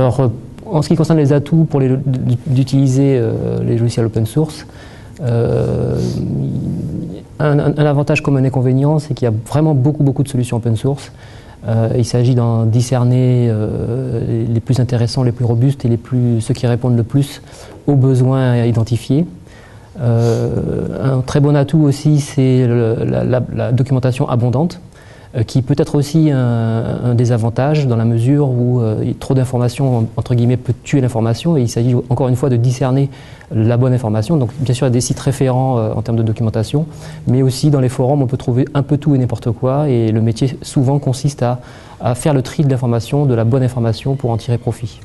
Alors, en ce qui concerne les atouts pour d'utiliser les logiciels open source, un avantage comme un inconvénient, c'est qu'il y a vraiment beaucoup de solutions open source. Il s'agit d'en discerner les plus intéressants, les plus robustes et ceux qui répondent le plus aux besoins identifiés. Un très bon atout aussi, c'est la documentation abondante, qui peut être aussi un désavantage dans la mesure où trop d'informations, entre guillemets, peut tuer l'information, et il s'agit encore une fois de discerner la bonne information. Donc bien sûr, il y a des sites référents en termes de documentation, mais aussi dans les forums, on peut trouver un peu tout et n'importe quoi, et le métier souvent consiste à faire le tri de l'information, de la bonne information pour en tirer profit.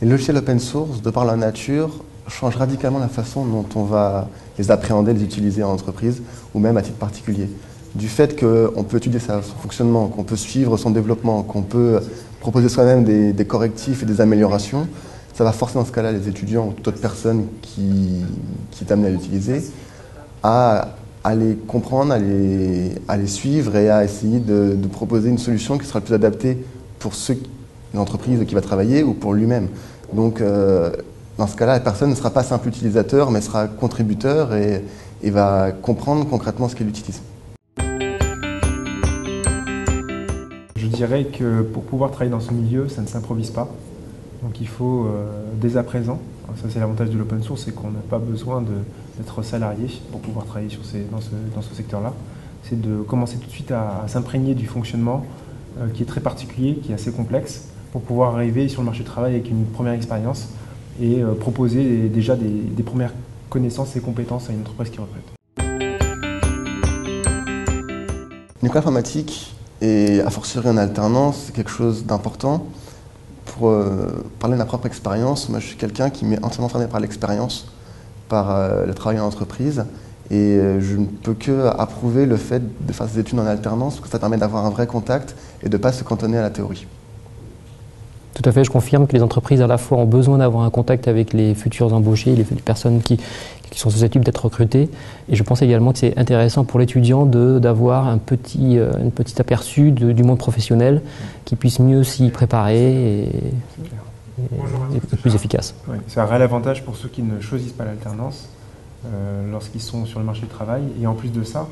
Les logiciels open source, de par leur nature, changent radicalement la façon dont on va les appréhender, les utiliser en entreprise ou même à titre particulier. Du fait qu'on peut étudier son fonctionnement, qu'on peut suivre son développement, qu'on peut proposer soi-même des correctifs et des améliorations, ça va forcer dans ce cas-là les étudiants ou toute autre personne qui est amenée à l'utiliser à les comprendre, à les suivre et à essayer de proposer une solution qui sera le plus adaptée pour l'entreprise qui va travailler ou pour lui-même. Donc, dans ce cas-là, la personne ne sera pas simple utilisateur, mais sera contributeur et va comprendre concrètement ce qu'elle utilise. Je dirais que pour pouvoir travailler dans ce milieu, ça ne s'improvise pas. Donc il faut dès à présent, ça c'est l'avantage de l'open source, c'est qu'on n'a pas besoin d'être salarié pour pouvoir travailler dans ce secteur-là. C'est de commencer tout de suite à s'imprégner du fonctionnement qui est très particulier, qui est assez complexe, pour pouvoir arriver sur le marché du travail avec une première expérience et proposer déjà des premières connaissances et compétences à une entreprise qui recrute. Une école informatique et a fortiori en alternance, c'est quelque chose d'important. Pour parler de ma propre expérience, moi je suis quelqu'un qui m'est entièrement formé par l'expérience, par le travail en entreprise, et je ne peux que approuver le fait de faire des études en alternance, parce que ça permet d'avoir un vrai contact et de ne pas se cantonner à la théorie. Tout à fait, je confirme que les entreprises à la fois ont besoin d'avoir un contact avec les futurs embauchés, les personnes qui sont susceptibles d'être recrutées. Et je pense également que c'est intéressant pour l'étudiant d'avoir un petit aperçu du monde professionnel qui puisse mieux s'y préparer et plus efficace. Oui, c'est un réel avantage pour ceux qui ne choisissent pas l'alternance lorsqu'ils sont sur le marché du travail. Et en plus de ça,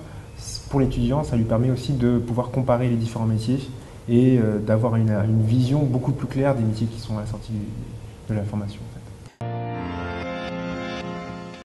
pour l'étudiant, ça lui permet aussi de pouvoir comparer les différents métiers et d'avoir une vision beaucoup plus claire des métiers qui sont à la sortie de la formation. En fait.